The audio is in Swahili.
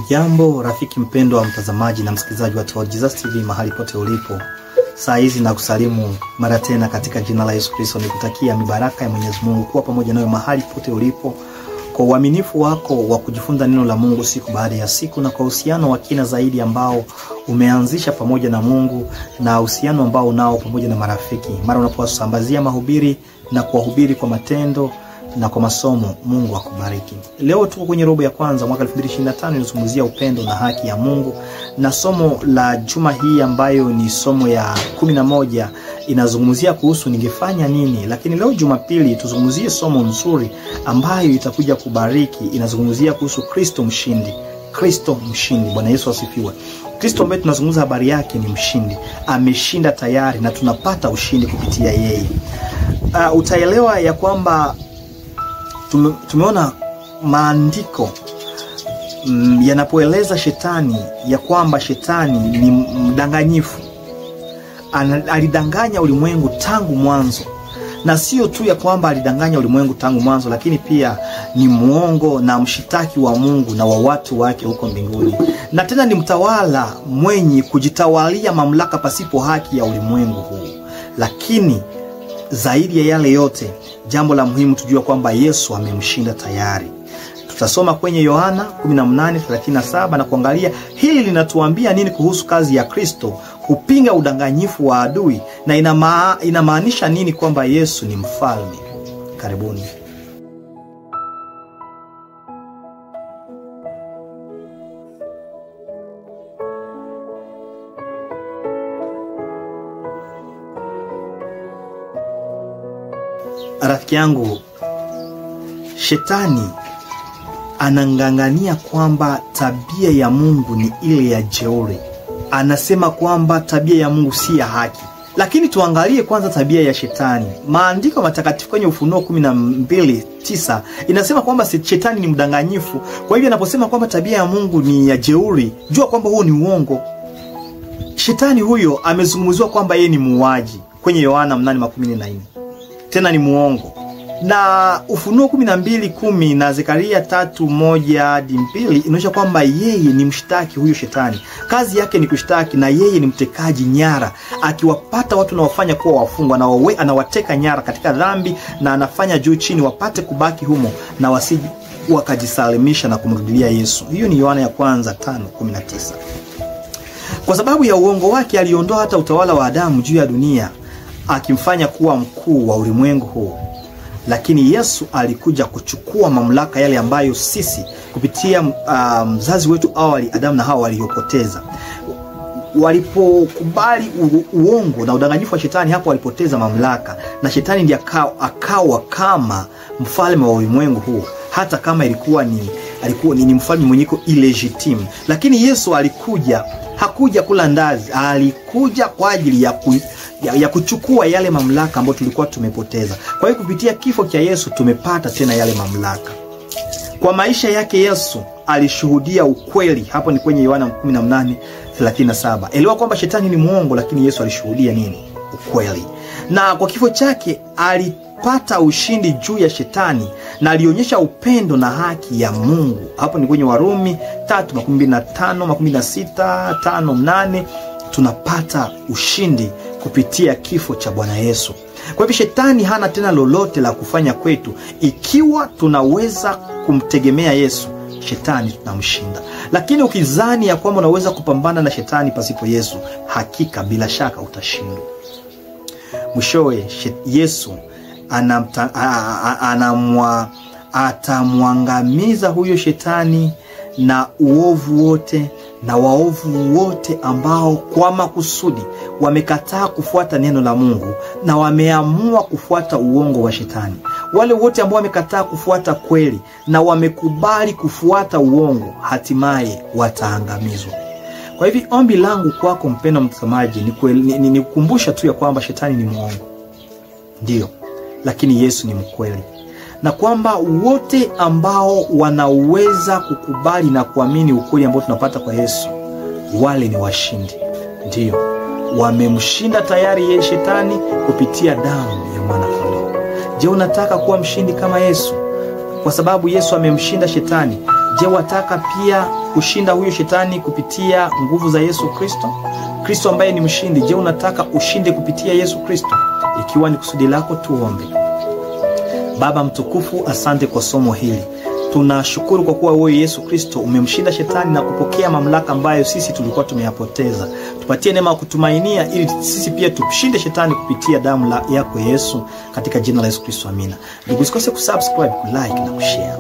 Jambo rafiki mpendwa wa mtazamaji na msikilizaji wa Told Jesus TV mahali pote ulipo. Saa hizi na kusalimu mara tena katika jina la Yesu Kristo, nikutakia mibaraka ya Mwenyezi Mungu kuwa pamoja nawe mahali pote ulipo, kwa uaminifu wako wa kujifunza neno la Mungu siku baada ya siku, na kwa uhusiano wa kina zaidi ambao umeanzisha pamoja na Mungu, na uhusiano ambao unao pamoja na marafiki mara unapowasambazia mahubiri na kuwahubiri kwa matendo na kwa masomo. Mungu akubariki. Leo tuko kwenye robo ya kwanza mwaka 2025, inazungumzia upendo na haki ya Mungu, na somo la juma hii ambayo ni somo ya 11 inazungumzia kuhusu ningefanya nini. Lakini leo Jumapili tuzungumzie somo nzuri ambayo itakuja kubariki, inazungumzia kuhusu Kristo mshindi. Kristo mshindi. Bwana Yesu asifiwe. Kristo ambaye tunazungumza habari yake ni mshindi. Ameshinda tayari na tunapata ushindi kupitia yeye. Utaelewa ya kwamba tumeona maandiko yanapoeleza shetani ya kwamba shetani ni mdanganyifu. Alidanganya ulimwengu tangu mwanzo, na sio tu ya kwamba alidanganya ulimwengu tangu mwanzo, lakini pia ni muongo na mshitaki wa Mungu na wa watu wake huko mbinguni, na tena ni mtawala mwenye kujitawalia mamlaka pasipo haki ya ulimwengu huu. Lakini zaidi ya yale yote, jambo la muhimu tujua kwamba Yesu amemshinda tayari. Tutasoma kwenye Yohana 18:37 na kuangalia hili linatuambia nini kuhusu kazi ya Kristo kupinga udanganyifu wa adui, na inamaanisha nini kwamba Yesu ni mfalme. Karibuni. Rafiki yangu, shetani anangangania kwamba tabia ya Mungu ni ile ya jeuri. Anasema kwamba tabia ya Mungu si ya haki. Lakini tuangalie kwanza tabia ya shetani. Maandiko matakatifu kwenye Ufunuo 12:9 inasema kwamba shetani ni mdanganyifu. Kwa hivyo anaposema kwamba tabia ya Mungu ni ya jeuri, jua kwamba huo ni uongo. Shetani huyo amezungumziwa kwamba yeye ni muuaji kwenye Yohana 8:14. Tena ni muongo. Na Ufunuo 12:10 na Zekaria 3:1-2 inaonyesha kwamba yeye ni mshtaki. Huyo shetani kazi yake ni kushtaki, na yeye ni mtekaji nyara, akiwapata watu na wafanya kuwa wafungwa, na anawateka nyara katika dhambi, na anafanya juu chini wapate kubaki humo na wasiji wakajisalimisha na kumrudilia Yesu. Hiyo ni Yohana ya kwanza 5:19. Kwa sababu ya uongo wake aliondoa hata utawala wa Adamu juu ya dunia, akimfanya kuwa mkuu wa ulimwengu huu. Lakini Yesu alikuja kuchukua mamlaka yale ambayo sisi kupitia mzazi wetu awali Adamu na Hawa waliopoteza. Walipokubali uongo na udanganyifu wa shetani, hapo walipoteza mamlaka, na shetani ndiye akawa kama mfalme wa ulimwengu huu, hata kama alikuwa ni mfalme mwenye illegitimate. Lakini Yesu hakuja kula ndazi, alikuja kwa ajili ya kuchukua yale mamlaka ambayo tulikuwa tumepoteza. Kwa hiyo kupitia kifo cha Yesu tumepata tena yale mamlaka. Kwa maisha yake Yesu alishuhudia ukweli. Hapo ni kwenye Yohana 18:37. Elewa kwamba shetani ni muongo, lakini Yesu alishuhudia nini? Ukweli. Na kwa kifo chake alipata ushindi juu ya shetani, na alionyesha upendo na haki ya Mungu. Hapo ni kwenye Warumi 3:25-26-5-8. Tunapata ushindi kupitia kifo cha Bwana Yesu. Kwa hivyo shetani hana tena lolote la kufanya kwetu ikiwa tunaweza kumtegemea Yesu. Shetani tunamshinda. Lakini ukizani ya kwamba unaweza kupambana na shetani pasipo Yesu, hakika bila shaka utashindwa. Mwishowe Yesu atamwangamiza huyo shetani na uovu wote na waovu wote ambao kwa makusudi wamekataa kufuata neno la Mungu na wameamua kufuata uongo wa shetani. Wale wote ambao wamekataa kufuata kweli na wamekubali kufuata uongo, hatimaye wataangamizwa. Kwa hivyo ombi langu kwako mpendwa mtazamaji ni kukumbusha tu ya kwamba shetani ni muongo. Ndio, lakini Yesu ni mkweli. Na kwamba wote ambao wanaweza kukubali na kuamini ukweli ambao tunapata kwa Yesu, wale ni washindi. Ndio, wamemshinda tayari yeye shetani kupitia damu ya mwana kondoo. Je, unataka kuwa mshindi kama Yesu? Kwa sababu Yesu amemshinda shetani, Je, wataka pia kushinda huyo shetani kupitia nguvu za Yesu Kristo? Kristo ambaye ni mshindi. Je, unataka ushinde kupitia Yesu Kristo? Ikiwa ni kusudi lako, tuombe. Baba mtukufu, asante kwa somo hili. Tunashukuru kwa kuwa wewe Yesu Kristo umemshinda shetani na kupokea mamlaka ambayo sisi tulikuwa tumeyapoteza. Tupatie neema ya kutumainia ili sisi pia tushinde shetani kupitia damu yako Yesu, katika jina la Yesu Kristo, amina. Ndugu, usikose kusubscribe, kulike na kushare.